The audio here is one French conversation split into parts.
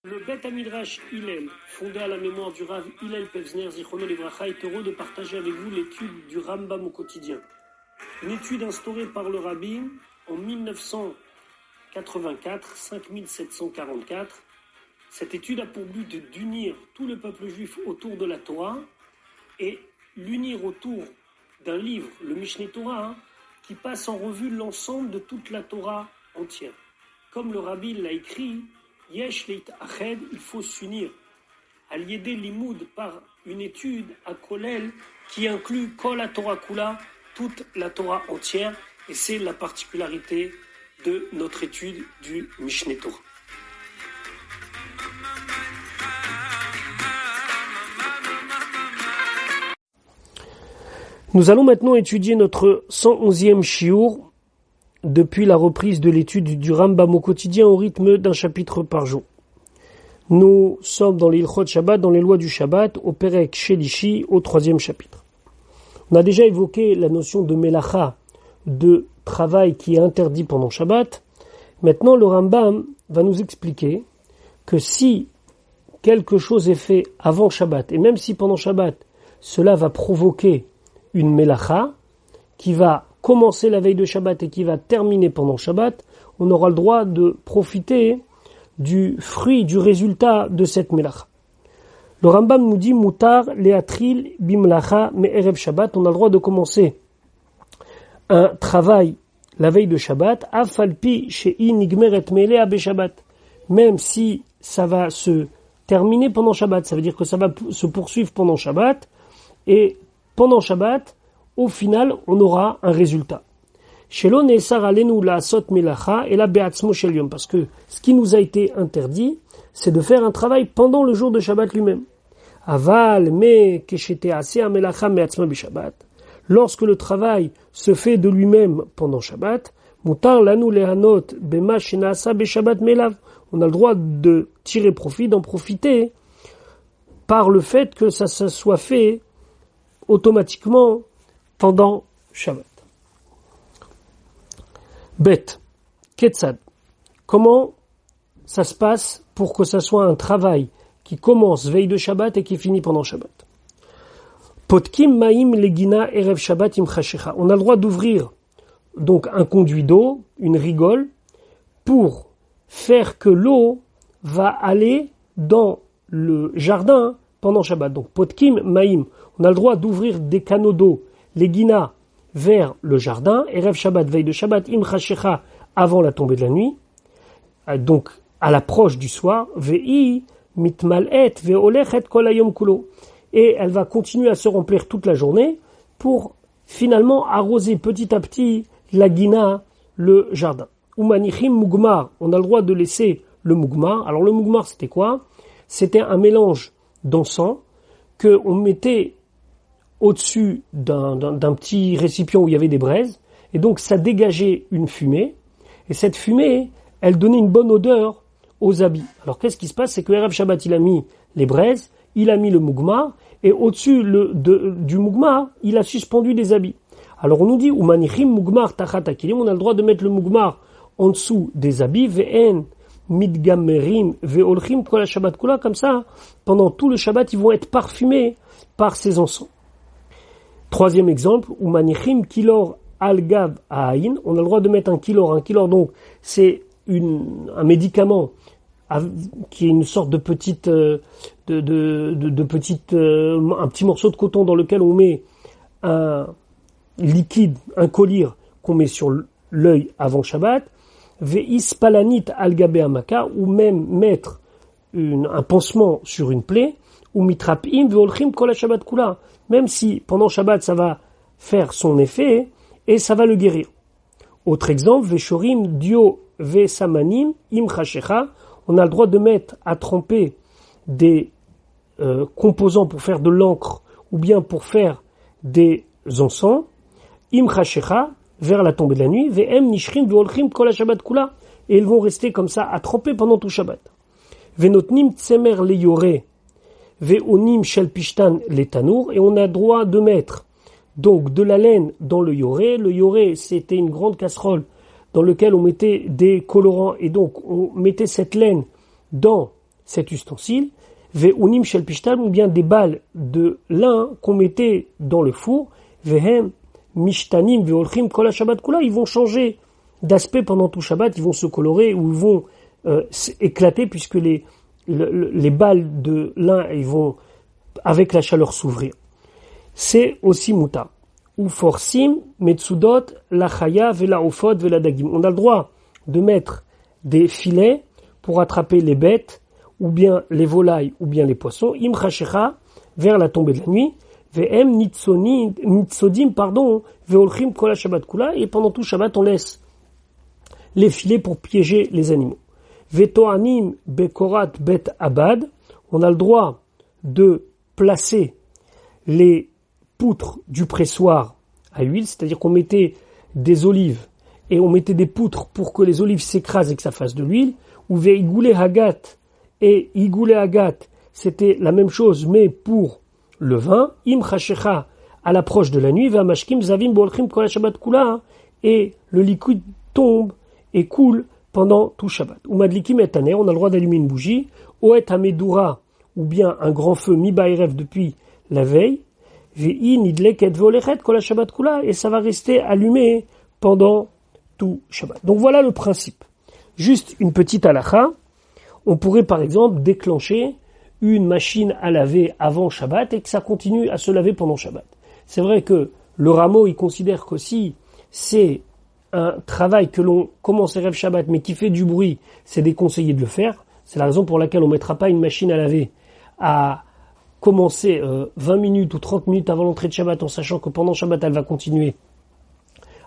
Le Bet Midrash Hillel, fondé à la mémoire du Rav Hillel Pevzner Zichrono Livracha, est heureux de partager avec vous l'étude du Rambam au quotidien. Une étude instaurée par le Rabbi en 1984, 5744. Cette étude a pour but d'unir tout le peuple juif autour de la Torah et l'unir autour d'un livre, le Mishneh Torah, qui passe en revue l'ensemble de toute la Torah entière. Comme le Rabbi l'a écrit, Yesh leit ached, il faut s'unir. Al-Yedé Limoud par une étude à Kolel qui inclut Kol la Torah Kula, toute la Torah entière, et c'est la particularité de notre étude du Mishneh Torah. Nous allons maintenant étudier notre 111e shiur depuis la reprise de l'étude du Rambam au quotidien au rythme d'un chapitre par jour. Nous sommes dans l'Ilchot Shabbat, dans les lois du Shabbat, au Perek Shelishi, au 3e chapitre. On a déjà évoqué la notion de Melacha, de travail qui est interdit pendant Shabbat. Maintenant, le Rambam va nous expliquer que si quelque chose est fait avant Shabbat, et même si pendant Shabbat, cela va provoquer une Melacha, qui va commencer la veille de Shabbat et qui va terminer pendant Shabbat, on aura le droit de profiter du fruit, du résultat de cette Melacha. Le Rambam nous dit Mutar leatril bimlacha me'erev Shabbat, on a le droit de commencer un travail la veille de Shabbat, afalpi shei nigmeret melea beShabbat, même si ça va se terminer pendant Shabbat, ça veut dire que ça va se poursuivre pendant Shabbat, et pendant Shabbat, au final, on aura un résultat. Shelo ne'esar alenu la'asot melacha et la be'atzmo shel yom, parce que ce qui nous a été interdit, c'est de faire un travail pendant le jour de Shabbat lui-même. Aval me keshete aseh melacha me'atzmo b'Shabbat. Lorsque le travail se fait de lui-même pendant Shabbat, mutar lanu lehanot bema shenasa b'Shabbat melav. On a le droit de tirer profit, d'en profiter par le fait que ça soit fait automatiquement pendant Shabbat. Bet, Ketzad. Comment ça se passe pour que ça soit un travail qui commence veille de Shabbat et qui finit pendant Shabbat? Potkim ma'im legina erev Shabbat im chashecha. On a le droit d'ouvrir donc un conduit d'eau, une rigole, pour faire que l'eau va aller dans le jardin pendant Shabbat. Donc potkim ma'im. On a le droit d'ouvrir des canaux d'eau, les guinas, vers le jardin, erev Shabbat, veille de Shabbat, im chashecha, avant la tombée de la nuit, donc à l'approche du soir, ve'i mitmal'et ve'olechet kol hayom kulo, et elle va continuer à se remplir toute la journée pour finalement arroser petit à petit la guina, le jardin. Umanichim mugmar, on a le droit de laisser le mugmar. Alors le mugmar c'était quoi? C'était un mélange d'encens que on mettait au-dessus d'un petit récipient où il y avait des braises, et donc ça dégageait une fumée, et cette fumée, elle donnait une bonne odeur aux habits. Alors qu'est-ce qui se passe? C'est que Erev Shabbat, il a mis les braises, il a mis le mugmar, et au-dessus du mugmar, il a suspendu des habits. Alors on nous dit, Umanichim mugmar tachat akilim, on a le droit de mettre le mugmar en dessous des habits, ve'en midgamerim ve'olchim kol Shabbat kula, comme ça, pendant tout le Shabbat, ils vont être parfumés par ces encens. Troisième exemple, ou manichim kilor al-gav ha'ain, on a le droit de mettre un kilor. Un kilor, donc, c'est un médicament qui est une sorte de petite, un petit morceau de coton dans lequel on met un liquide, un collyre qu'on met sur l'œil avant Shabbat, ve'is palanit al-gabe amaka, ou même mettre un pansement sur une plaie, ou mitrapim ve'olchim kol Shabbat kula. Même si pendant Shabbat ça va faire son effet et ça va le guérir. Autre exemple, Veshorim dio vesamanim im chashecha, on a le droit de mettre à tremper des composants pour faire de l'encre ou bien pour faire des encens, im chashecha, vers la tombée de la nuit, ve'em nishrim ve'olchim kol Shabbat kula, et ils vont rester comme ça à tremper pendant tout Shabbat. Venotnim tsemer leyore ve'onim shel pishtan les tanour, et on a droit de mettre donc de la laine dans le yoré. Le yoré, c'était une grande casserole dans laquelle on mettait des colorants, et donc on mettait cette laine dans cet ustensile, ve'unim shel pishtal, ou bien des balles de lin qu'on mettait dans le four, vehem mishtanim ve'olchim kol ha-shabbat kula, ils vont changer d'aspect pendant tout Shabbat, ils vont se colorer ou ils vont éclater puisque les balles de lin, ils vont avec la chaleur s'ouvrir. C'est aussi muta. Ou forcim metsudot la chaya vela ofot vela dagim. On a le droit de mettre des filets pour attraper les bêtes ou bien les volailles ou bien les poissons. Im chashecha, vers la tombée de la nuit. Ve'em nitsodim, ve'olchim kol ha-shabbat kula, et pendant tout Shabbat on laisse les filets pour piéger les animaux. Ve'toanim bekorat bet abad, on a le droit de placer les poutres du pressoir à huile, c'est-à-dire qu'on mettait des olives et on mettait des poutres pour que les olives s'écrasent et que ça fasse de l'huile. Ou ve'igule hagat, et igule hagat, c'était la même chose mais pour le vin. Im chashecha, à l'approche de la nuit, ve'amashkim zavim bolchim kol ha-shabbat kula, et le liquide tombe et coule pendant tout Shabbat. Ou madlikim et taner, on a le droit d'allumer une bougie. Oet hamedura, ou bien un grand feu mi ba'erev depuis la veille. Ve'i nidleket ve'olechet kol ha-shabbat kula, et ça va rester allumé pendant tout Shabbat. Donc voilà le principe. Juste une petite halakha. On pourrait par exemple déclencher une machine à laver avant Shabbat et que ça continue à se laver pendant Shabbat. C'est vrai que le Rameau, il considère que si c'est un travail que l'on commence Erev Shabbat mais qui fait du bruit, c'est déconseillé de le faire. C'est la raison pour laquelle on ne mettra pas une machine à laver à commencer 20 minutes ou 30 minutes avant l'entrée de Shabbat en sachant que pendant Shabbat elle va continuer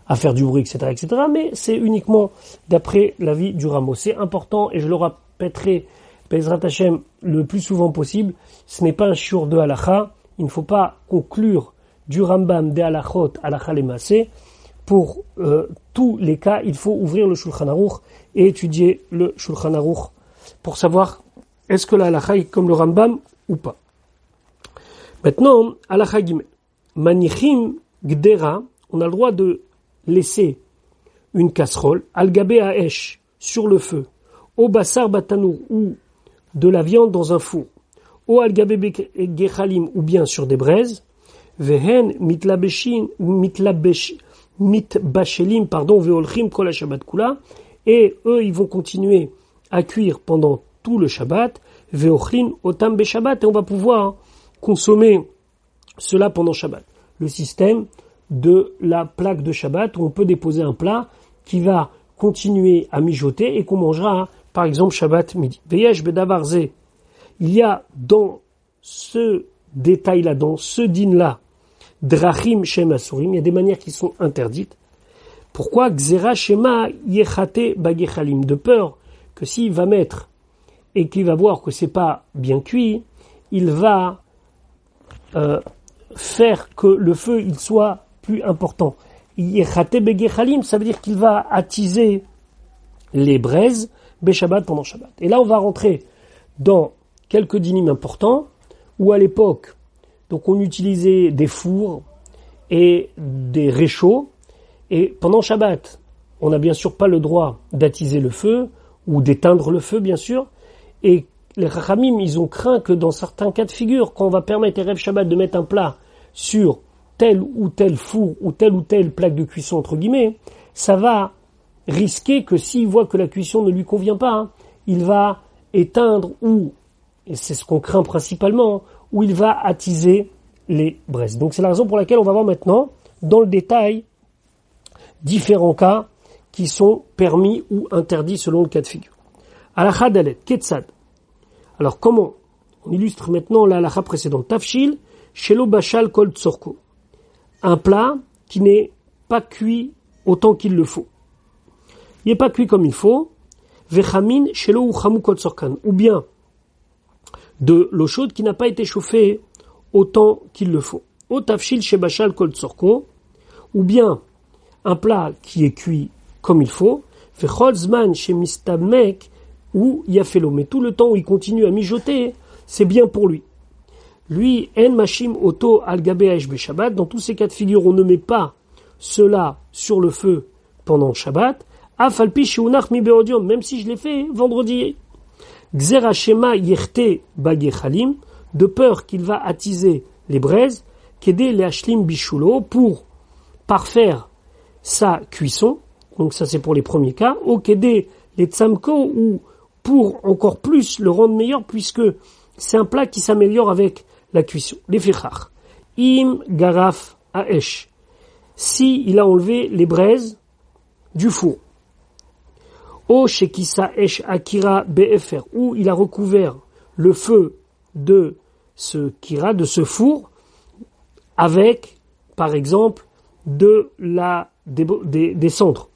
à faire du bruit, etc., etc. Mais c'est uniquement d'après l'avis du Rameau. C'est important et je le répéterai Bezrat Hashem le plus souvent possible. Ce n'est pas un shiur de halakha. Il ne faut pas conclure du Rambam des halachot halakha lemaaseh. Pour tous les cas, il faut ouvrir le Shulchan Aruch et étudier le Shulchan Aruch pour savoir est-ce que la halakha est comme le Rambam ou pas. Maintenant, halakha gimel. Manichim gdera, on a le droit de laisser une casserole, al-gabé ha'esh, sur le feu, au basar batanour, ou de la viande dans un four, au al-gabé gechalim, ou bien sur des braises, vehen mitbashelim, veolchim kol ha-shabbat kula, et eux, ils vont continuer à cuire pendant tout le Shabbat, veochlin otam beshabbat, et on va pouvoir consommer cela pendant Shabbat. Le système de la plaque de Shabbat où on peut déposer un plat qui va continuer à mijoter et qu'on mangera, par exemple, Shabbat midi. Veyesh bedavar ze. Il y a dans ce détail-là, dans ce din-là, drachim shem asurim, il y a des manières qui sont interdites. Pourquoi? Gzera shema yechate bagechalim, de peur que s'il va mettre et qu'il va voir que c'est pas bien cuit, il va faire que le feu il soit plus important. Yechate begechalim, ça veut dire qu'il va attiser les braises Shabbat pendant Shabbat. Et là, on va rentrer dans quelques dynimes importants où à l'époque, donc on utilisait des fours et des réchauds. Et pendant Shabbat, on n'a bien sûr pas le droit d'attiser le feu ou d'éteindre le feu, bien sûr. Et les Chachamim, ils ont craint que dans certains cas de figure, quand on va permettre à Erev Shabbat de mettre un plat sur tel ou tel four ou telle plaque de cuisson, entre guillemets, ça va risquer que s'il voit que la cuisson ne lui convient pas, il va éteindre ou, et c'est ce qu'on craint principalement, ou il va attiser les braises. Donc c'est la raison pour laquelle on va voir maintenant, dans le détail, différents cas qui sont permis ou interdits selon le cas de figure. Halakha dalet, ketzad. Alors comment? On illustre maintenant la halakha précédente. Tafshil, shelo bashal kol tzorko. Un plat qui n'est pas cuit autant qu'il le faut. Il n'est pas cuit comme il faut. Vechamin shelo uchamu kol tzorkan. Ou bien de l'eau chaude qui n'a pas été chauffée autant qu'il le faut. O tafshil shebashal kol tzorko. Ou bien un plat qui est cuit comme il faut. Vechol zman shemistamek ou yafelo. Mais tout le temps où il continue à mijoter, c'est bien pour lui. Lui, en machim auto al gabeach be Shabbat. Dans tous ces cas de figure, on ne met pas cela sur le feu pendant Shabbat. Afalpi sheunach mi beodium, même si je l'ai fait vendredi. Xerashema yerte bagechalim, de peur qu'il va attiser les braises, kede le hashlim bishulo, pour parfaire sa cuisson. Donc ça c'est pour les premiers cas. Ou kede les tsamko, ou pour encore plus le rendre meilleur, puisque c'est un plat qui s'améliore avec la cuisson. Les fichach. Im garaf aesh. Si il a enlevé les braises du four. O shekisa esh akira befer, où il a recouvert le feu de ce kira, de ce four, avec, par exemple, des cendres.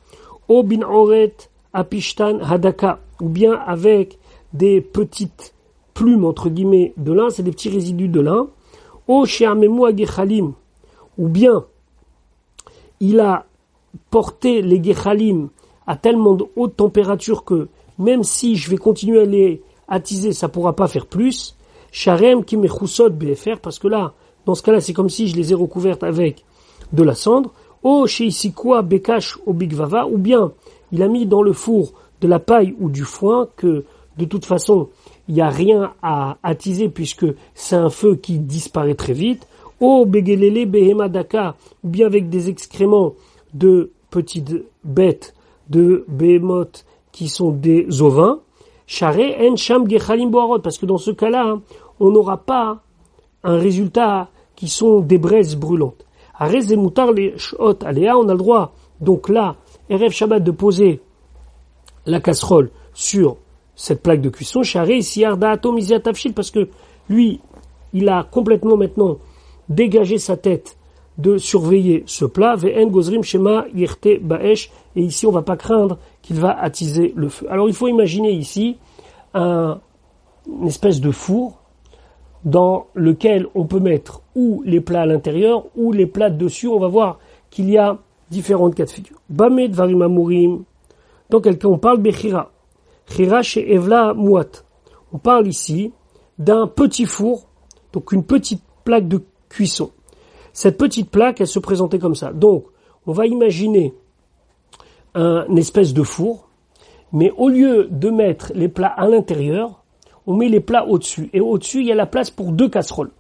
O bin oret apishtan hadaka, ou bien avec des petites plumes, entre guillemets, de lin, c'est des petits résidus de lin. O she'amemu agechalim, ou bien il a porté les gechalim à tellement de haute température que même si je vais continuer à les attiser, ça pourra pas faire plus. Sharem ki mechusot befer, parce que là, dans ce cas-là, c'est comme si je les ai recouvertes avec de la cendre. O sheisikwa bekash o bigvava, ou bien il a mis dans le four de la paille ou du foin que de toute façon il n'y a rien à attiser puisque c'est un feu qui disparaît très vite. O begelele behemadaka, ou bien avec des excréments de petites bêtes, de behemoth qui sont des ovins. Share en sham gechalim boarot, parce que dans ce cas-là, on n'aura pas un résultat qui sont des braises brûlantes. Arez mutar les shot aléa, on a le droit, donc là, Erev Shabbat, de poser la casserole sur cette plaque de cuisson. Share ici ardato miziatavshil, parce que lui, il a complètement maintenant dégagé sa tête de surveiller ce plat. Ve'en gozrim shema yerte ba'esh, et ici on va pas craindre qu'il va attiser le feu. Alors il faut imaginer ici une espèce de four dans lequel on peut mettre ou les plats à l'intérieur ou les plats dessus. On va voir qu'il y a différentes cas de figure. Bame dvarim amurim, dans quel cas on parle bechira. Chira chez Evla Mouat. On parle ici d'un petit four, donc une petite plaque de cuisson. Cette petite plaque, elle se présentait comme ça. Donc, on va imaginer une espèce de four, mais au lieu de mettre les plats à l'intérieur, on met les plats au-dessus. Et au-dessus, il y a la place pour 2 casseroles.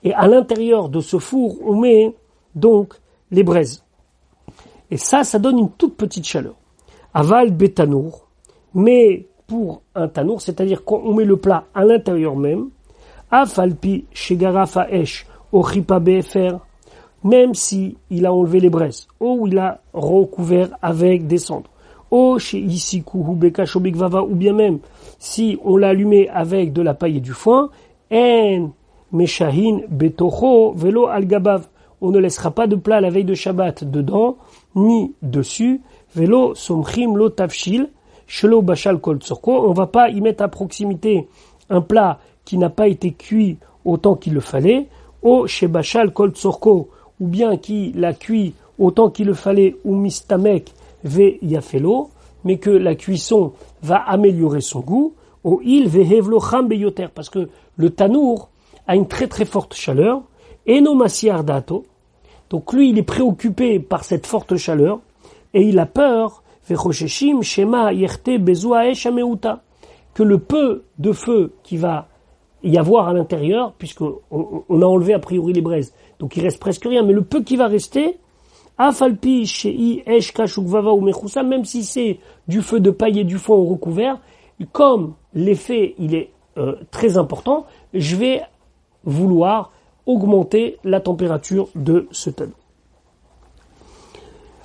Et à l'intérieur de ce four, on met donc les braises. Et ça donne une toute petite chaleur. Aval betanour, mais pour un tanour, c'est-à-dire qu'on met le plat à l'intérieur même, afalpi shegarafa esh au chipa befer, même si il a enlevé les braises, ou il a recouvert avec des cendres, ou chez isikuhu bekash obigvava, ou bien même si on l'a allumé avec de la paille et du foin, en meshahin betocho velo algabav, on ne laissera pas de plat la veille de Shabbat dedans, ni dessus, velo somchim lo tavshil, shelo bashal kol tzorko, on va pas y mettre à proximité un plat qui n'a pas été cuit autant qu'il le fallait, ou chez bashal kol tzorko, ou bien qui l'a cuit autant qu'il le fallait, ou mistamek ve yafelo, mais que la cuisson va améliorer son goût, ou il vehevlo cham beyoter, parce que le tanour a une très très forte chaleur, et no masiar dato, donc lui il est préoccupé par cette forte chaleur, et il a peur, vechosheshim shema yerte bezoa esh ameuta, que le peu de feu qui va y avoir à l'intérieur, puisqu'on a enlevé a priori les braises, donc il reste presque rien, mais le peu qui va rester, afalpi shei esh kashukvava ou mechoussa, même si c'est du feu de paille et du foin recouvert, comme l'effet il est très important, je vais vouloir augmenter la température de ce tanour.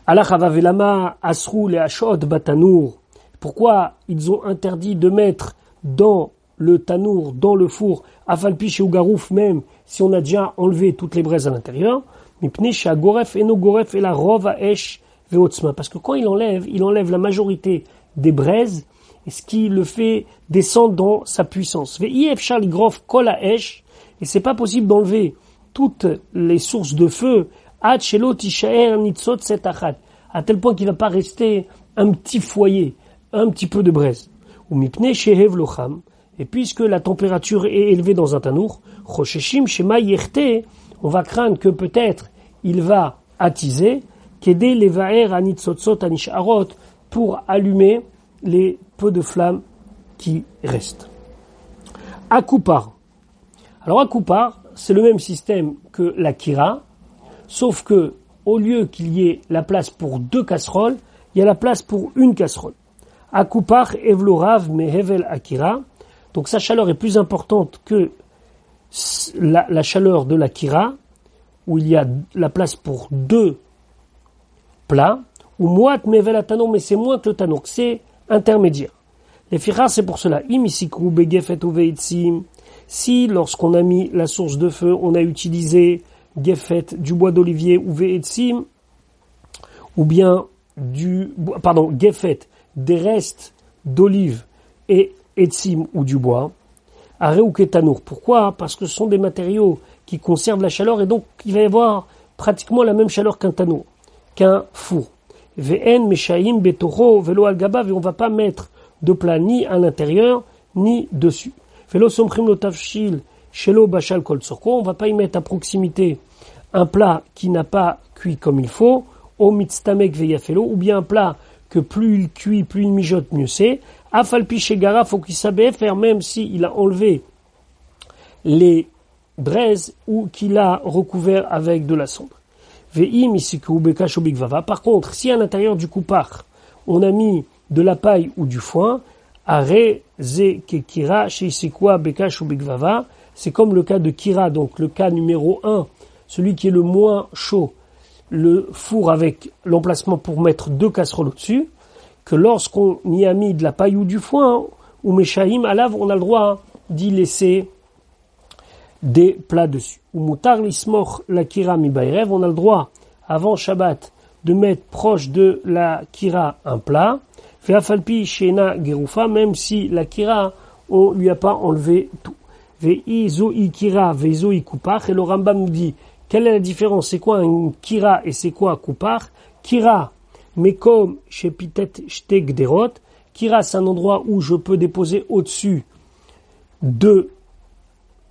Alachavavelama asrou le hashot batanour. Pourquoi ils ont interdit de mettre dans le tanour, dans le four, afalpi chez Ougarouf, même si on a déjà enlevé toutes les braises à l'intérieur, mipne chez Agoref et no goref et la rov a esh veotzma. Parce que quand il enlève la majorité des braises, et ce qui le fait descendre dans sa puissance. Ve'if shal grof kol a esh, et c'est pas possible d'enlever toutes les sources de feu, ad shelo tishaer nitzot setachat, à tel point qu'il va pas rester un petit foyer, un petit peu de braise. Ou mipne shehev locham, et puisque la température est élevée dans un tanour, chosheshim shema yerte, on va craindre que peut-être il va attiser, kede levaer anitzotzot anisharot, pour allumer les peu de flammes qui restent. Akoupar. Alors Akoupar, c'est le même système que la kira, sauf que au lieu qu'il y ait la place pour 2 casseroles, il y a la place pour une casserole. Akoupar evlorav mehevel akira. Donc sa chaleur est plus importante que la chaleur de la kira, où il y a la place pour 2 plats, ou moat mehevel atanour, mais c'est moins que le tanour, c'est intermédiaire. Les firas, c'est pour cela. Imisikou begefet uveitzim. Si, lorsqu'on a mis la source de feu, on a utilisé gefet, du bois d'olivier, ou ve'etzim, ou bien gefet, des restes d'olive et etzim, ou du bois, aré ou ketanour. Pourquoi? Parce que ce sont des matériaux qui conservent la chaleur, et donc il va y avoir pratiquement la même chaleur qu'un tanour, qu'un four. Ve'en meshaim betoro velo al gabav, et on va pas mettre de plat ni à l'intérieur, ni dessus. Velo somchim lo tavshil shelo bashal kol tzorko, on va pas y mettre à proximité un plat qui n'a pas cuit comme il faut, au mitztamek veyafelo, ou bien un plat que plus il cuit, plus il mijote, mieux c'est. Afalpi shegara, faut qu'il sache faire, même s'il a enlevé les braises ou qu'il a recouvert avec de la cendre. Ve'im isiku bekash ubikvava. Par contre, si à l'intérieur du koupar, on a mis de la paille ou du foin, are ze kekira sheisikwa bekash ubikvava, c'est comme le cas de kira, donc le cas numéro 1, celui qui est le moins chaud, le four avec l'emplacement pour mettre 2 casseroles au-dessus, que lorsqu'on y a mis de la paille ou du foin, ou meshaim alav, on a le droit d'y laisser des plats dessus. Ou mutar lismoch la kira mi bayrev, on a le droit, avant Shabbat, de mettre proche de la kira un plat, ve'afalpi shena gerufa, même si la kira, on lui a pas enlevé tout. Ve'i zo'i kira, ve'zo'i kupach, et le Rambam nous dit, quelle est la différence? C'est quoi un kira et c'est quoi un kupach? Kira, mais comme chez Pitet Shte Gderot, kira c'est un endroit où je peux déposer au-dessus 2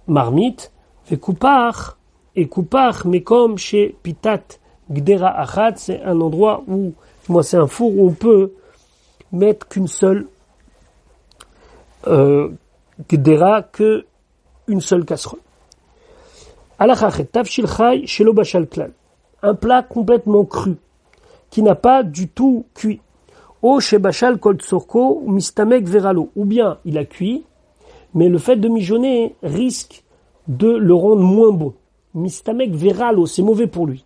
marmites, et kupach, mais comme chez Pitat Gdera Achat, c'est un endroit où, c'est un four où on peut mettre qu'une seule Gdera, que une seule casserole. Un plat complètement cru, qui n'a pas du tout cuit. O shebashal kol tzorko mistamek veralo. Ou bien il a cuit, mais le fait de mijoter risque de le rendre moins bon. Mistamek veralo, c'est mauvais pour lui.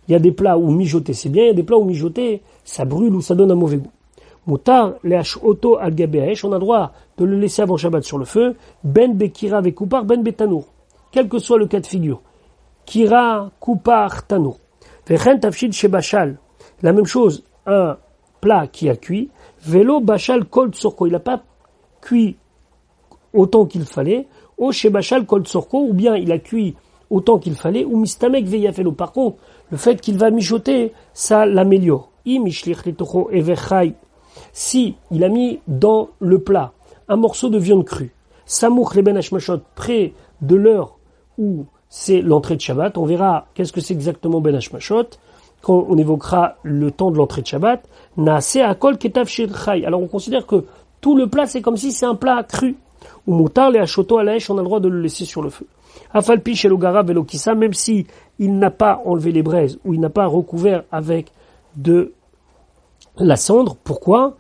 Il y a des plats où mijoter c'est bien, il y a des plats où mijoter ça brûle ou ça donne un mauvais goût. Mutar le'ash oto al gabeash, on a le droit de le laisser avant Shabbat sur le feu. Ben bekira ve kupar, ben betanour. Quel que soit le cas de figure. Kira, kupar, tanour. Vechen tafshid shebashal. La même chose, un plat qui a cuit. Velo bashal kol tzorko. Il n'a pas cuit autant qu'il fallait. O shebashal kol tzorko. Ou bien il a cuit autant qu'il fallait. Ou mistamek veyafelo. Par contre, le fait qu'il va mijoter, ça l'améliore. Imishlich litocho evechai. Si il a mis dans le plat un morceau de viande crue, samouk le ben hashmashot, près de l'heure où c'est l'entrée de Shabbat, on verra qu'est-ce que c'est exactement ben hashmashot quand on évoquera le temps de l'entrée de Shabbat. Naase akol ketav shirchai. Alors on considère que tout le plat c'est comme si c'est un plat cru. Ou mutar le hashoto alaesh, on a le droit de le laisser sur le feu. Afalpi shelo gara velo kisa, même si il n'a pas enlevé les braises ou il n'a pas recouvert avec de la cendre. Pourquoi?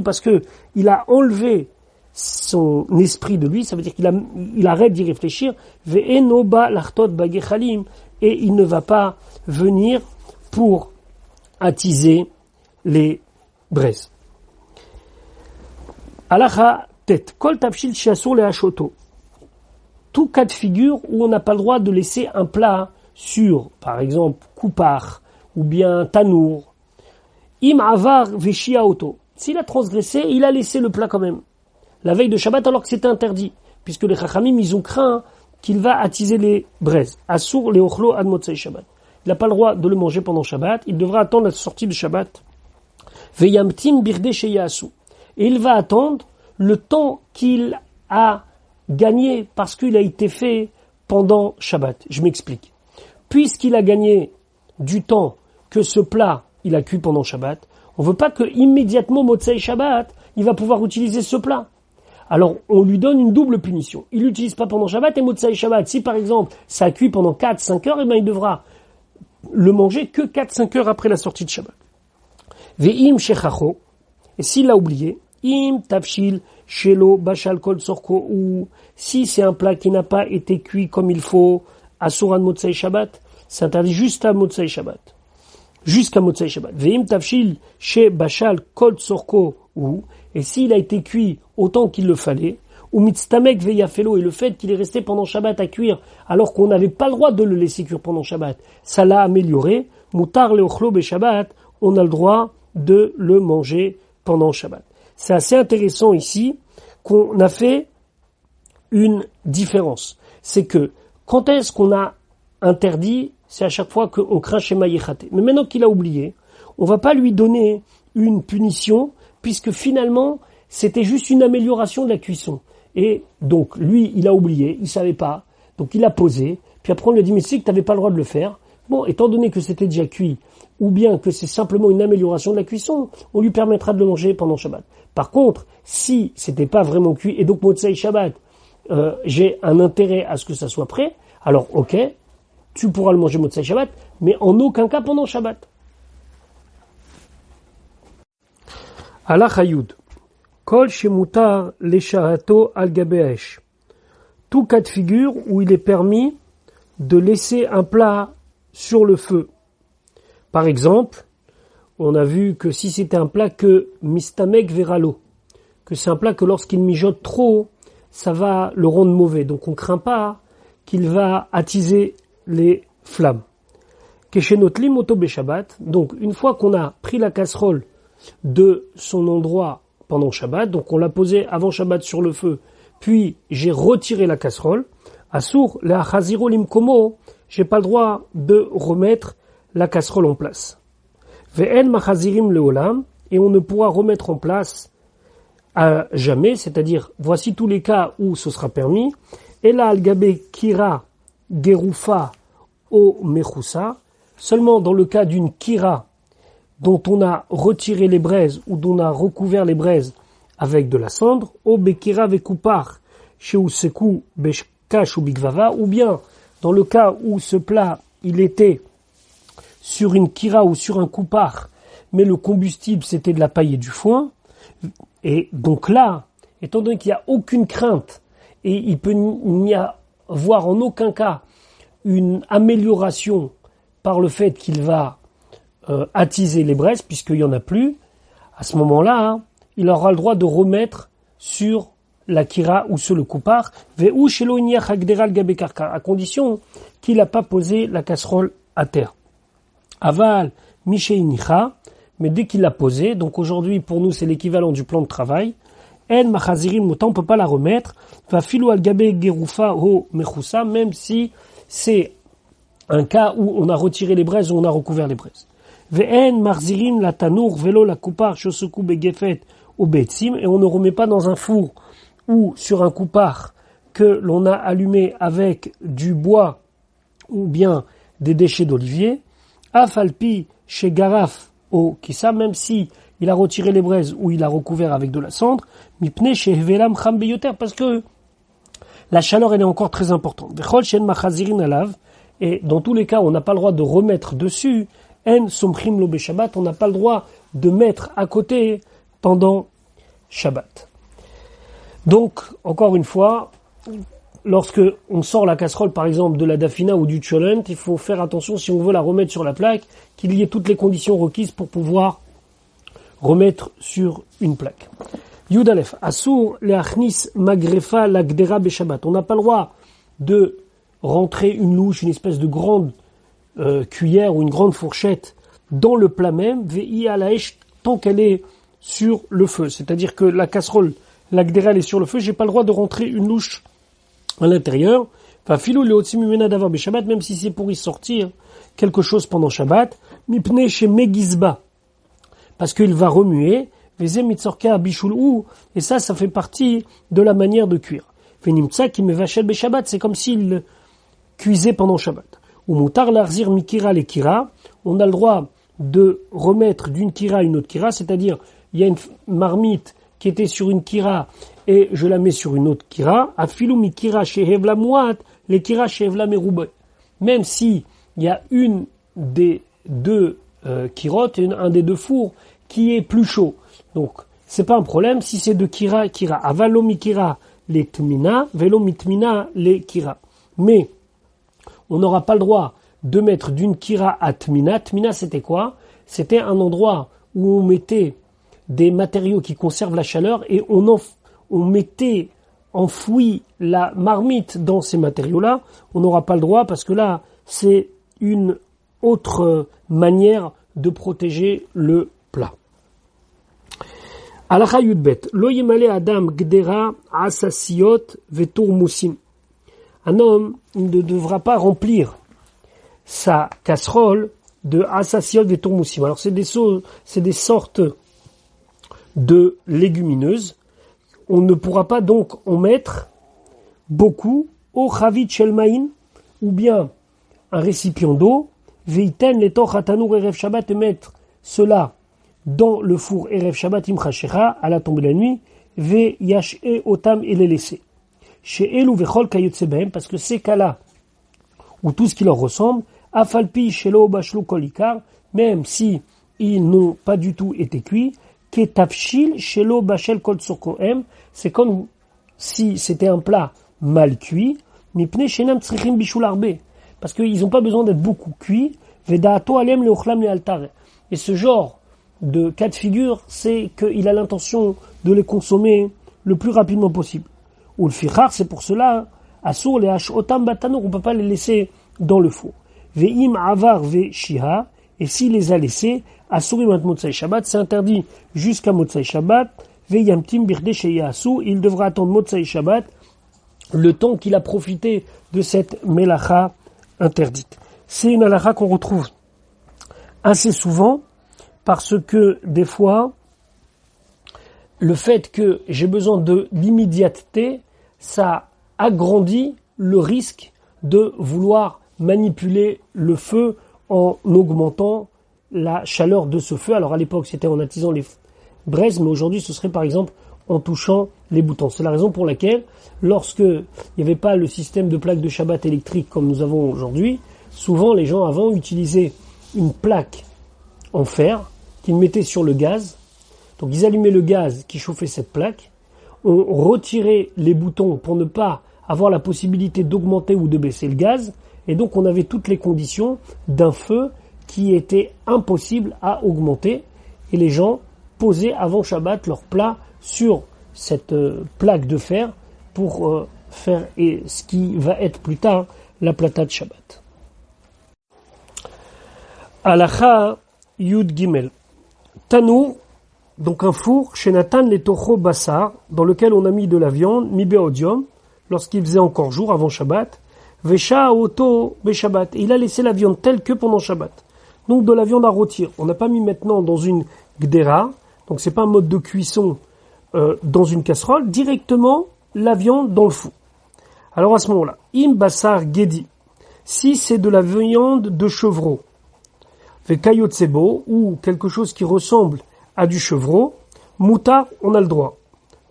Parce que il a enlevé son esprit de lui, ça veut dire qu'il arrête d'y réfléchir, et il ne va pas venir pour attiser les braises. Alacha tet, kol tafshil shiasur le hashoto. Tout cas de figure où on n'a pas le droit de laisser un plat sur, par exemple, koupar, ou bien tanour. Im avar veshia auto. S'il a transgressé, il a laissé le plat quand même. La veille de Shabbat, alors que c'était interdit. Puisque les chachamim, ils ont craint qu'il va attiser les braises. Asur le ochlo ad motzei Shabbat. Il n'a pas le droit de le manger pendant Shabbat. Il devra attendre la sortie de Shabbat. Veyamtim birde sheyasu. Et il va attendre le temps qu'il a gagné parce qu'il a été fait pendant Shabbat. Je m'explique. Puisqu'il a gagné du temps que ce plat, il a cuit pendant Shabbat, on veut pas que immédiatement Motzei Shabbat, il va pouvoir utiliser ce plat. alors on lui donne une double punition. Il l'utilise pas pendant Shabbat et Motsai Shabbat. Si par exemple ça cuit pendant 4-5 heures, eh ben il devra le manger que 4-5 heures après la sortie de Shabbat. Ve'im shechacho, et s'il l'a oublié, im tafshil shelo bashal kol sorko, ou si c'est un plat qui n'a pas été cuit comme il faut à Suran Motsai Shabbat, c'est interdit juste à Motsai Shabbat. Jusqu'à Motsai Shabbat. Ve'im tafshil she bashal kol sorko, ou, et s'il a été cuit autant qu'il le fallait, ou mitztamek ve'yafelo, et le fait qu'il est resté pendant Shabbat à cuire, alors qu'on n'avait pas le droit de le laisser cuire pendant Shabbat, ça l'a amélioré, mutar leochlo be Shabbat, on a le droit de le manger pendant Shabbat. C'est assez intéressant ici qu'on a fait une différence. C'est que quand est-ce qu'on a interdit, c'est à chaque fois qu'on craint chez Maïchaté. Mais maintenant qu'il a oublié, on va pas lui donner une punition, puisque finalement, c'était juste une amélioration de la cuisson. Et donc, lui, il a oublié, il savait pas, donc il a posé, puis après on lui a dit, mais c'est que tu n'avais pas le droit de le faire. Bon, étant donné que c'était déjà cuit, ou bien que c'est simplement une amélioration de la cuisson, on lui permettra de le manger pendant Shabbat. Par contre, si c'était pas vraiment cuit, et donc Motsai Shabbat, j'ai un intérêt à ce que ça soit prêt, alors ok, tu pourras le manger Motsai Shabbat, mais en aucun cas pendant Shabbat. Alach Hayoud. Kol shemutar leshahato al gabeesh. Tout cas de figure où il est permis de laisser un plat sur le feu. Par exemple, on a vu que si c'était un plat que mistamek veralo, que c'est un plat que lorsqu'il mijote trop, ça va le rendre mauvais. Donc on craint pas qu'il va attiser les flammes. Keshenotli moto beshabbat. Donc une fois qu'on a pris la casserole de son endroit pendant Shabbat, donc on l'a posé avant Shabbat sur le feu, puis j'ai retiré la casserole, Asur la chaziro limkomo, j'ai pas le droit de remettre la casserole en place. Ve'en machazirim leolam, et on ne pourra remettre en place à jamais, c'est-à-dire voici tous les cas où ce sera permis. Ela al-gabe kira gerufa o mechoussa, seulement dans le cas d'une kira dont on a retiré les braises ou dont on a recouvert les braises avec de la cendre, o bekira vekupar sheuseku beshkash ou bigvava, ou bien dans le cas où ce plat il était sur une kira ou sur un coupard, mais le combustible c'était de la paille et du foin, et donc là, étant donné qu'il n'y a aucune crainte, et il peut n'y avoir en aucun cas une amélioration par le fait qu'il va attiser les braises, puisqu'il n'y en a plus, à ce moment-là, il aura le droit de remettre sur la kira ou sur le coupard, à condition qu'il n'a pas posé la casserole à terre. Aval, Misheinicha, mais dès qu'il l'a posé, donc aujourd'hui pour nous c'est l'équivalent du plan de travail, En Machazirim, autant on ne peut pas la remettre, va filo al gabe gerufa ho mechoussa, même si c'est un cas où on a retiré les braises ou on a recouvert les braises. Ve'en marzirim la tanour velo la coupard shosuku begefet au betzim, et on ne remet pas dans un four ou sur un coupard que l'on a allumé avec du bois ou bien des déchets d'olivier. Afalpi chez garaf au kissa, même si il a retiré les braises ou il a recouvert avec de la cendre, mipne chez velam cham beyoter, parce que la chaleur elle est encore très importante. Vechol shen machazirin alav, et dans tous les cas on n'a pas le droit de remettre dessus. En somchim lo beshabbat, on n'a pas le droit de mettre à côté pendant Shabbat. Donc, encore une fois, lorsque on sort la casserole, par exemple, de la dafina ou du cholent, il faut faire attention, si on veut la remettre sur la plaque, qu'il y ait toutes les conditions requises pour pouvoir remettre sur une plaque. Yudalef, Asur leachnis magrefa lagdera beshabbat. On n'a pas le droit de rentrer une louche, une espèce de grande cuillère ou une grande fourchette dans le plat même, ve'i alaesh, tant qu'elle est sur le feu. C'est-à-dire que la casserole, l'agdera, elle est sur le feu, j'ai pas le droit de rentrer une louche à l'intérieur. Enfin, filou le otsimumena d'avoir Shabbat, même si c'est pour y sortir quelque chose pendant Shabbat, mipne chez Megizba, parce qu'il va remuer, veze mitzorka bishulou, et ça fait partie de la manière de cuire. Venimtsa qui me vachel Shabbat, c'est comme s'il cuisait pendant Shabbat. Ou mutar l'arzir mikira les kira, on a le droit de remettre d'une kira à une autre kira, c'est-à-dire il y a une marmite qui était sur une kira et je la mets sur une autre kira, afilu mi kira shehevla muat, les kira shehevla merubay. Même si il y a une des deux kirot, un des deux fours qui est plus chaud. Donc, c'est pas un problème si c'est de kira. Avalo mi kira les tmina, velo mi tmina les kira. Mais, on n'aura pas le droit de mettre d'une kira à tmina. Tmina, c'était quoi? C'était un endroit où on mettait des matériaux qui conservent la chaleur et on mettait enfoui la marmite dans ces matériaux-là. On n'aura pas le droit parce que là, c'est une autre manière de protéger le plat. Halakha Yudbet. Lo yemale adam gdera asasiyot vetur musim. Un homme ne devra pas remplir sa casserole de asasiyot vetur musim. Alors c'est des sortes de légumineuses. On ne pourra pas donc en mettre beaucoup au chavit shelmaïn ou bien un récipient d'eau, veiten les toch hatanur erev shabbat, et mettre cela dans le four erev shabbat imchashecha à la tombée de la nuit, ve yashe otam, et les laisser. Chez elu vechol kayotse behem, parce que ces cas-là où tout ce qui leur ressemble, afalpi shelo bashlu kolikar, même si ils n'ont pas du tout été cuits, ketafshil shelo bashel kol tsorkohem, c'est comme si c'était un plat mal cuit, mipne shenam tzrichim bishul arbe, parce qu'ils n'ont pas besoin d'être beaucoup cuits, vedaato alem leochlam le altar. Et ce genre de cas de figure, c'est qu'il a l'intention de les consommer le plus rapidement possible. Ou le fichar, c'est pour cela, asur le hash otam batanur, on ne peut pas les laisser dans le four. Ve'im avar ve shiha, et s'il les a laissés, asurim at motzai shabbat, c'est interdit jusqu'à motzai shabbat, ve'yamtim birde sheyasu, il devra attendre motzai shabbat, le temps qu'il a profité de cette melacha interdite. C'est une halakha qu'on retrouve assez souvent parce que des fois, le fait que j'ai besoin de l'immédiateté, ça agrandit le risque de vouloir manipuler le feu en augmentant la chaleur de ce feu. Alors à l'époque, c'était en attisant les braises, mais aujourd'hui, ce serait par exemple en touchant les boutons. C'est la raison pour laquelle, lorsque il n'y avait pas le système de plaque de Shabbat électrique comme nous avons aujourd'hui, souvent les gens avant utilisaient une plaque en fer qu'ils mettaient sur le gaz. Donc ils allumaient le gaz qui chauffait cette plaque, on retirait les boutons pour ne pas avoir la possibilité d'augmenter ou de baisser le gaz, et donc on avait toutes les conditions d'un feu qui était impossible à augmenter, et les gens posaient avant Shabbat leur plat sur cette plaque de fer pour faire ce qui va être plus tard la plata de Shabbat. Halakha Yud Gimel. Tanour, donc un four, chez Nathan les tocho bassar, dans lequel on a mis de la viande, mi beodium, lorsqu'il faisait encore jour avant Shabbat, vesha auto be Shabbat. Il a laissé la viande telle que pendant Shabbat. Donc de la viande à rôtir. On n'a pas mis maintenant dans une gdera, donc c'est pas un mode de cuisson dans une casserole, directement la viande dans le four. Alors à ce moment-là, im bassar gedi, si c'est de la viande de chevreau, vekayot sebo, ou quelque chose qui ressemble à du chevreau, mouta, on a le droit.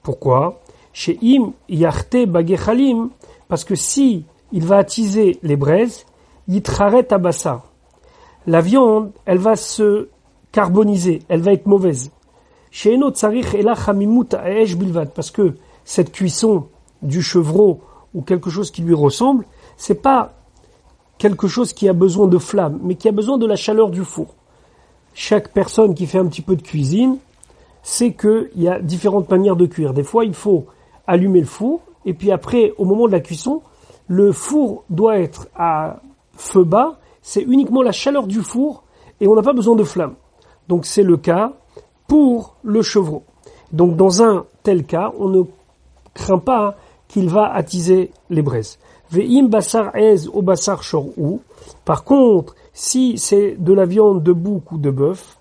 Pourquoi? Chez im yarte bagechalim, parce que si il va attiser les braises, yitraret abassa. La viande, elle va se carboniser, elle va être mauvaise. Chez enot sarich ela chamimut aesh bilvad, parce que cette cuisson du chevreau ou quelque chose qui lui ressemble, c'est pas quelque chose qui a besoin de flamme, mais qui a besoin de la chaleur du four. Chaque personne qui fait un petit peu de cuisine sait qu'il y a différentes manières de cuire. Des fois, il faut allumer le four, et puis après, au moment de la cuisson, le four doit être à feu bas, c'est uniquement la chaleur du four, et on n'a pas besoin de flamme. Donc c'est le cas pour le chevreau. Donc dans un tel cas, on ne craint pas qu'il va attiser les braises. Ve'im basar ez o basar shor'u. Par contre, si c'est de la viande de bouc ou de bœuf,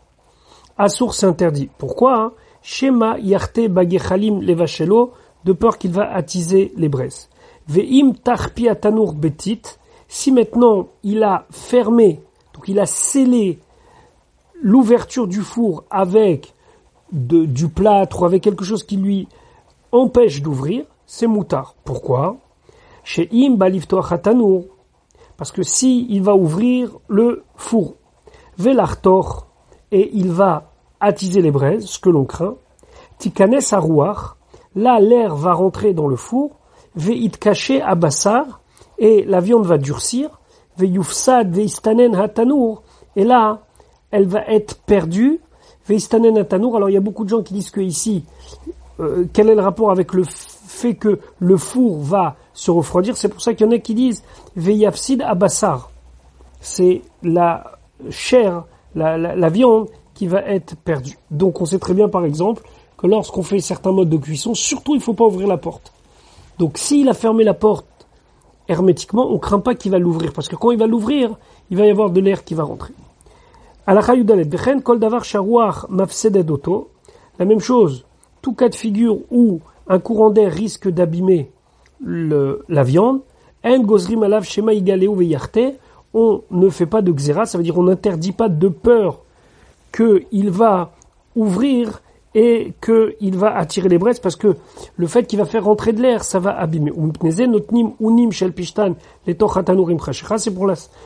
assour c'est interdit. Pourquoi? Shema yarte bagechalim levachelo, de peur qu'il va attiser les braises. Ve'im tarpi atanur betit, si maintenant il a fermé, donc il a scellé l'ouverture du four avec du plâtre ou avec quelque chose qui lui empêche d'ouvrir, c'est moutard. Pourquoi? Chez im baliftoach hatanour. Parce que si il va ouvrir le four, velartor, et il va attiser les braises, ce que l'on craint, tikanes arouach, là l'air va rentrer dans le four, veit caché à bassar, et la viande va durcir, veyoufsad veistanen hatanour, et là elle va être perdue, veistanen hatanour. Alors il y a beaucoup de gens qui disent que ici, quel est le rapport avec le fait que le four va se refroidir? C'est pour ça qu'il y en a qui disent Veyafsid abassar. C'est la chair, la viande qui va être perdue. Donc on sait très bien par exemple que lorsqu'on fait certains modes de cuisson, surtout il ne faut pas ouvrir la porte. Donc s'il a fermé la porte hermétiquement, on ne craint pas qu'il va l'ouvrir. Parce que quand il va l'ouvrir, il va y avoir de l'air qui va rentrer. Alakha yudalet bechen kol davar sharuach mafsedet oto. La même chose, tout cas de figure où un courant d'air risque d'abîmer la viande, on ne fait pas de xéra, ça veut dire on n'interdit pas de peur qu'il va ouvrir et qu'il va attirer les braises, parce que le fait qu'il va faire rentrer de l'air, ça va abîmer.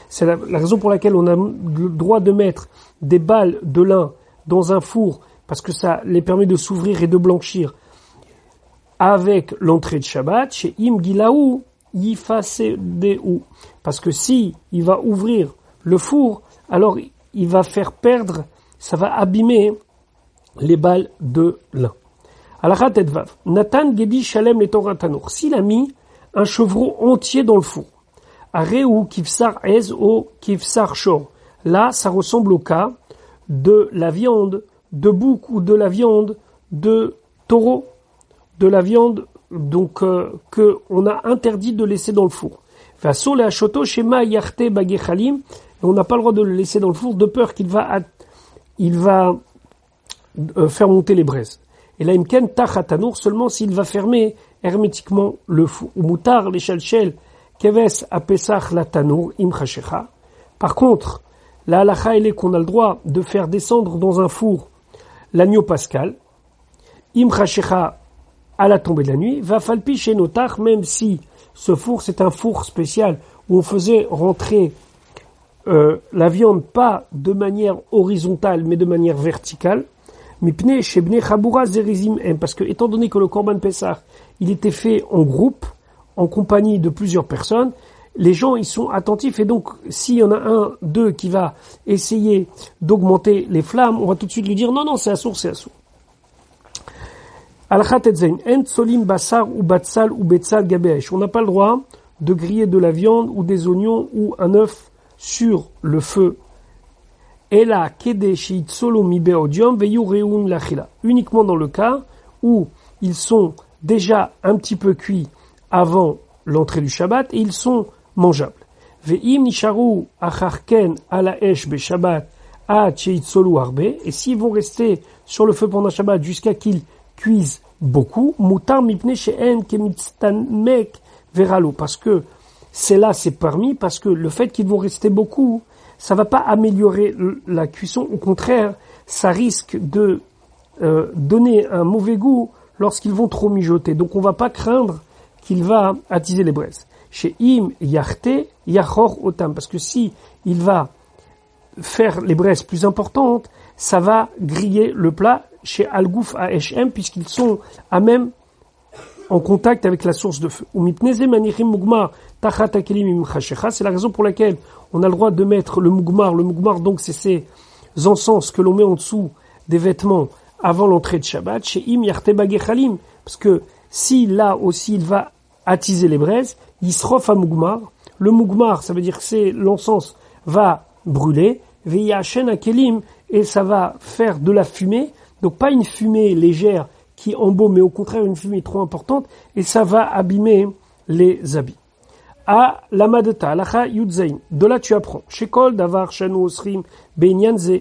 C'est la raison pour laquelle on a le droit de mettre des balles de lin dans un four, parce que ça les permet de s'ouvrir et de blanchir avec l'entrée de Shabbat, chez Im Gilaou, Yifasedeu. Parce que si il va ouvrir le four, alors il va faire perdre, ça va abîmer les balles de lin. Alachat et Vav. Nathan Gedi Shalem le Torah Tanour. S'il a mis un chevreau entier dans le four, Areu Kivsar Ez o Kivsar Shor. Là, ça ressemble au cas de la viande de bouc ou de la viande de taureau, de la viande donc que on a interdit de laisser dans le four. Vasol et Ashoto Shema Yarte Bagechalim, on n'a pas le droit de le laisser dans le four de peur qu'il va faire monter les braises. Et là, imken tachatanour seulement s'il va fermer hermétiquement le four. Ou mutar les shalshel keves apesach la tanour im chashecha. Par contre, la halacha elle est qu'on a le droit de faire descendre dans un four l'agneau pascal im chashecha à la tombée de la nuit. Va falpi chez notar, même si ce four c'est un four spécial où on faisait rentrer la viande pas de manière horizontale mais de manière verticale. Mipne chez Bnei Chabura Zerizim M, parce que étant donné que le Korban Pessah, il était fait en groupe, en compagnie de plusieurs personnes, les gens ils sont attentifs et donc s'il y en a un, deux qui va essayer d'augmenter les flammes, on va tout de suite lui dire non c'est assour, c'est assour. Al-Khat etzain en tsolim basar ou batsal ou betsal gabeesh. On n'a pas le droit de griller de la viande ou des oignons ou un œuf sur le feu. Uniquement dans le cas où ils sont déjà un petit peu cuits avant l'entrée du Shabbat et ils sont mangeables. Et s'ils vont rester sur le feu pendant Shabbat jusqu'à qu'ils cuisent beaucoup, parce que c'est permis, parce que le fait qu'ils vont rester beaucoup, ça va pas améliorer la cuisson, au contraire, ça risque de donner un mauvais goût lorsqu'ils vont trop mijoter. Donc on va pas craindre qu'il va attiser les braises. Chez Im Yarte Yachor Otam, parce que si il va faire les braises plus importantes, ça va griller le plat chez Al-Gouf H.M. puisqu'ils sont à même en contact avec la source de feu. C'est la raison pour laquelle on a le droit de mettre le mugmar. Le mugmar, donc, c'est ces encens que l'on met en dessous des vêtements avant l'entrée de Shabbat. Chez Im Yarte Bagechalim, parce que si là aussi il va attiser les braises, Yisrof à mugmar. Le mugmar, ça veut dire que c'est l'encens va brûler. Veyachen akelim, et ça va faire de la fumée. Donc pas une fumée légère qui embaume, mais au contraire une fumée trop importante, et ça va abîmer les habits. À la madeta, alacha yudzain. De là tu apprends. Shekol davar shanu osrim beinyanze.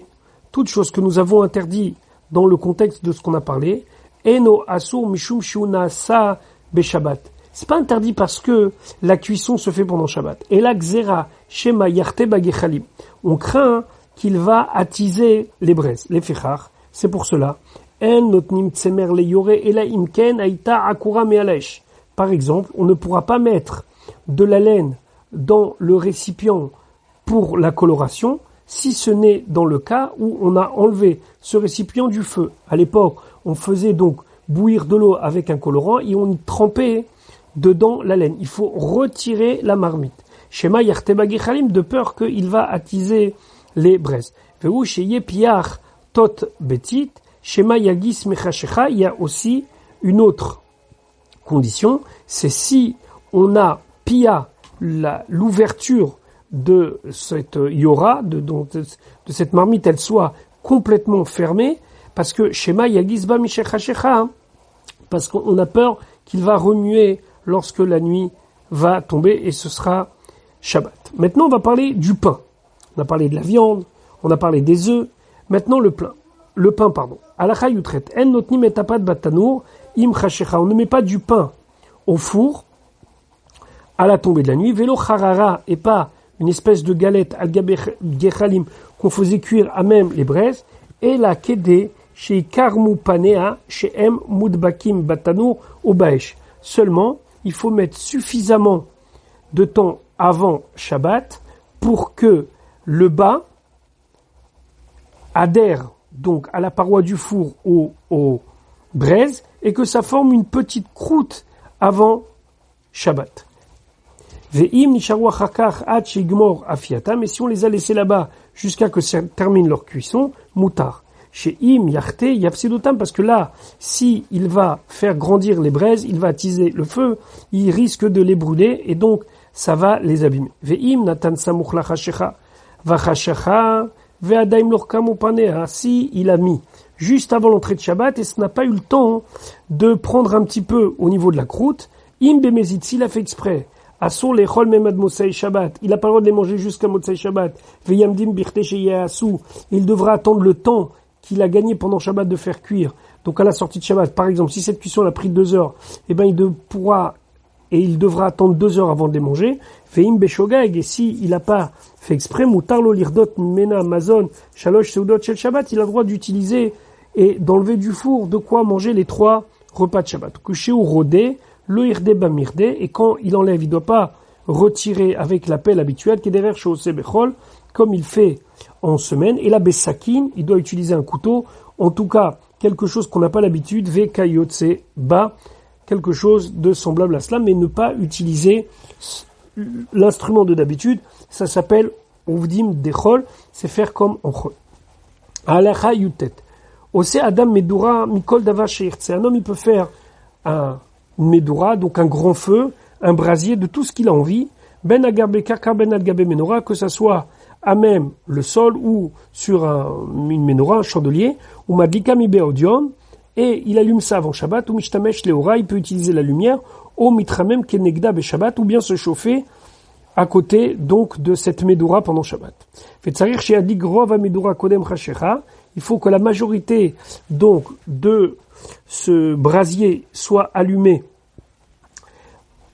Toute chose que nous avons interdit dans le contexte de ce qu'on a parlé. Eno asur mishum shuna sa beshabbat. C'est pas interdit parce que la cuisson se fait pendant Shabbat. Et la xera shema yarte bagechalim. On craint qu'il va attiser les braises, les fechar. C'est pour cela. En notnim tsemer le yore ela imken aita akura mealesh. Par exemple, on ne pourra pas mettre de la laine dans le récipient pour la coloration si ce n'est dans le cas où on a enlevé ce récipient du feu. À l'époque, on faisait donc bouillir de l'eau avec un colorant et on y trempait dedans la laine. Il faut retirer la marmite. Shema yarteba gechalim, de peur qu'il va attiser les braises. Veu sheye piach tot betit, shema yagis mechashecha. Il y a aussi une autre condition, c'est si on a pia l'ouverture de cette yora, de cette marmite, elle soit complètement fermée, parce que shema yagis ba mishechashecha, parce qu'on a peur qu'il va remuer lorsque la nuit va tomber et ce sera Shabbat. Maintenant, on va parler du pain. On a parlé de la viande, on a parlé des œufs. Maintenant, le pain, pardon. Alacha yutret. En notnim etapat batanour im chashecha. On ne met pas du pain au four à la tombée de la nuit. Velo charara, et pas une espèce de galette al gechalim qu'on faisait cuire à même les braises. Et la kede chez karmu panea chez em mudbakim batanour au baesh. Seulement, il faut mettre suffisamment de temps avant Shabbat pour que le bas adhère donc à la paroi du four aux braises et que ça forme une petite croûte avant Shabbat. Ve'im nisharu achakach ad sheigmor afiatam, et si on les a laissés là-bas jusqu'à que ça termine leur cuisson, mutar. Chez im yachte yafsidotam, parce que là, si il va faire grandir les braises, il va attiser le feu, il risque de les brûler et donc ça va les abîmer. Ve'im natan samuch lachashecha vachashecha ve'adaim lorkamu panea, si il a mis juste avant l'entrée de Shabbat et ce n'a pas eu le temps de prendre un petit peu au niveau de la croûte, im bemezit, s'il a fait exprès, asur lechol memad motsei Shabbat, il n'a pas le droit de les manger jusqu'à motsei Shabbat, ve'yamdim birte sheyasu, il devra attendre le temps qu'il a gagné pendant Shabbat de faire cuire. Donc à la sortie de Shabbat, par exemple, si cette cuisson a pris 2 heures, eh ben il devra attendre 2 heures avant de les manger. Ve'im beshogag, et si il n'a pas fait exprès, mutar lo lirdot mena mazon shalosh seudot shel Shabbat, il a le droit d'utiliser et d'enlever du four de quoi manger les 3 repas de Shabbat. Kusheu rodé, le irde bamirde, et quand il enlève, il ne doit pas retirer avec la pelle habituelle, qui est derrière shosé bechol, comme il fait en semaine. Et la bessakin, il doit utiliser un couteau, en tout cas quelque chose qu'on n'a pas l'habitude, vekayotse ba, quelque chose de semblable à cela, mais ne pas utiliser l'instrument de d'habitude. Ça s'appelle uvdim dechol, c'est faire comme en chol. Alacha yutet. Ose adam medura mikol dava sheirtse. Un homme, il peut faire un medura, donc un grand feu, un brasier de tout ce qu'il a envie, ben agabe kaka ben agabe menorah, que ça soit à même le sol ou sur une menorah, un chandelier, ou madlika mi beodion, et il allume ça avant Shabbat, ou mishtamesh leora, il peut utiliser la lumière, ou mitramem kenegda be Shabbat, ou bien se chauffer à côté donc de cette menorah pendant Shabbat. Fetzarir chez adik rov a menorah kodem chashecha, il faut que la majorité donc de ce brasier soit allumé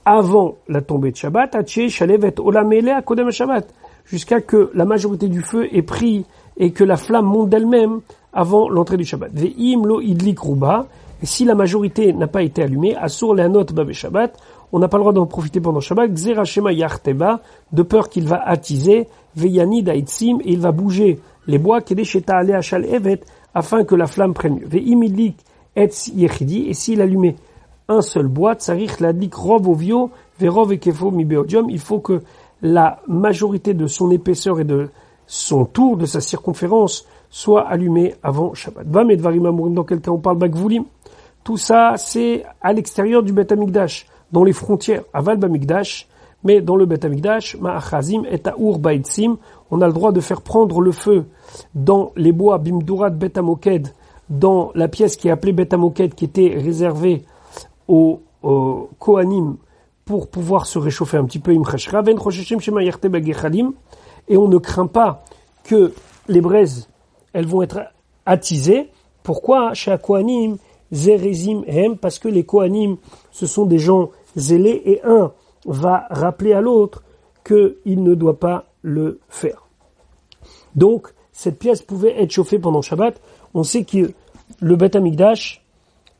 avant la tombée de Shabbat, atché shalevet olamele a kodem Shabbat, jusqu'à que la majorité du feu ait pris et que la flamme monte d'elle-même avant l'entrée du Shabbat. Ve'im lo idlik ruba, et si la majorité n'a pas été allumée, asur le'anot ba Shabbat, on n'a pas le droit d'en profiter pendant Shabbat, gzera shema yarteba, de peur qu'il va attiser, ve'yani da'itsim, et il va bouger les bois, kedesheta ale ashal evet, afin que la flamme prenne mieux. Ve'im idlik etz yechidi, et s'il allumait un seul bois, tsarich ladlik rov ovio, ve'rov ekefo mi beodium, il faut que la majorité de son épaisseur et de son tour, de sa circonférence, soit allumée avant Shabbat. Va medvarim amurim, dans quel cas on parle bagvulim. Tout ça, c'est à l'extérieur du Beth Amikdash, dans les frontières, aval b'amikdash, mais dans le Beth Amikdash, ma'achazim et ta'ur ba'etzim, on a le droit de faire prendre le feu dans les bois bimdurat Beth Amoked, dans la pièce qui est appelée Beth Amoked, qui était réservée aux Kohanim, pour pouvoir se réchauffer un petit peu, et on ne craint pas que les braises, elles vont être attisées. Pourquoi? Chez Kohanim, Zerezim Hem, parce que les Kohanim, ce sont des gens zélés, et un va rappeler à l'autre qu'il ne doit pas le faire. Donc, cette pièce pouvait être chauffée pendant Shabbat. On sait le Beth Amikdash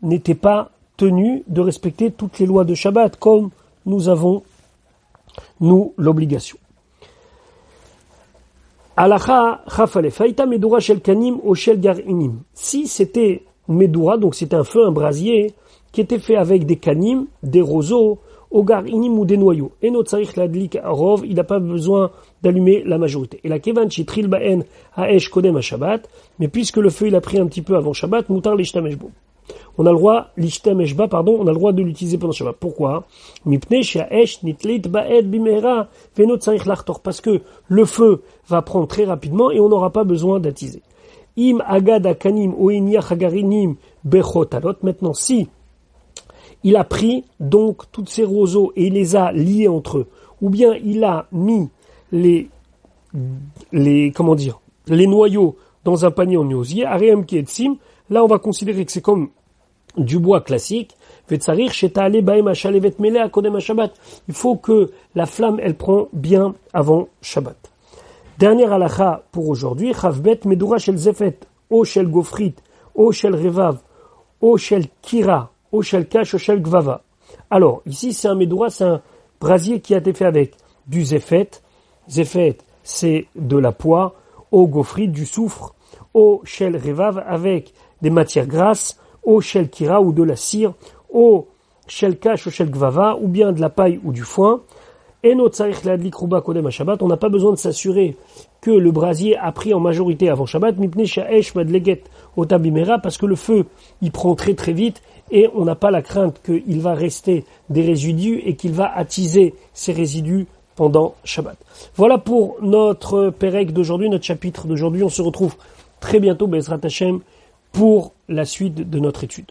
n'était pas tenu de respecter toutes les lois de Shabbat, comme nous avons, nous, l'obligation. Halacha chafalef, haïta medura shel kanim ou shel garinim. Si c'était medura, donc c'était un feu, un brasier, qui était fait avec des kanim, des roseaux, au garinim ou des noyaux. Et notre tzarich ladlik arov, il n'a pas besoin d'allumer la majorité. Et la kevan chitril ba'en ha'esh kodem ha'shabbat, mais puisque le feu il a pris un petit peu avant Shabbat, mutar l'ishtamesh bo. On a le droit, on a le droit de l'utiliser pendant Shabbat. Pourquoi? Parce que le feu va prendre très rapidement et on n'aura pas besoin d'attiser. Im agad akanim ou hagarinim bechotalot. Maintenant, si il a pris donc tous ces roseaux et il les a liés entre eux, ou bien il a mis les noyaux dans un panier en osier, areem kietsim, là on va considérer que c'est comme du bois classique. Il faut que la flamme elle prend bien avant Shabbat. Dernière halakha pour aujourd'hui, chavbet medura shel zefet o shel gofrit o shel revav o shel kira o shel kash o shel gvava. Alors ici c'est un medura, c'est un brasier qui a été fait avec du zefet. Zefet c'est de la poix, au gofrit du soufre, au shel revav avec des matières grasses, au shel kira ou de la cire, au shel kash, au shel gvava, ou bien de la paille ou du foin. Et notre tzarich l'adlik ruba kodem Shabbat, on n'a pas besoin de s'assurer que le brasier a pris en majorité avant Shabbat, mipnei sha'esh madleget otabimera, parce que le feu, il prend très très vite, et on n'a pas la crainte qu'il va rester des résidus et qu'il va attiser ces résidus pendant Shabbat. Voilà pour notre pérec d'aujourd'hui, notre chapitre d'aujourd'hui. On se retrouve très bientôt, Bezrat Hashem, pour la suite de notre étude.